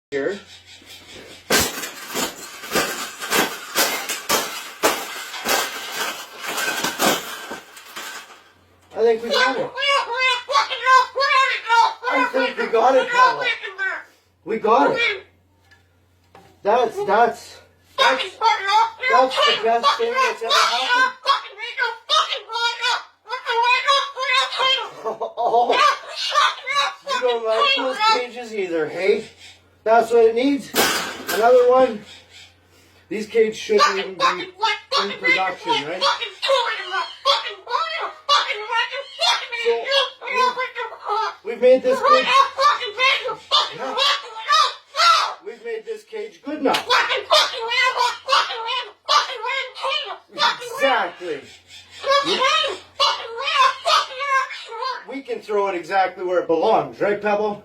here. I think we got it. I think we got it, Pablo. We got it. That's the best thing that's ever happened. Oh, you don't like those cages either, hey? That's what it needs. Another one. These cages shouldn't even be in production, right? So, we've made this cage. Yeah. We've made this cage good enough. Exactly. We can throw it exactly where it belongs, right, Pebble?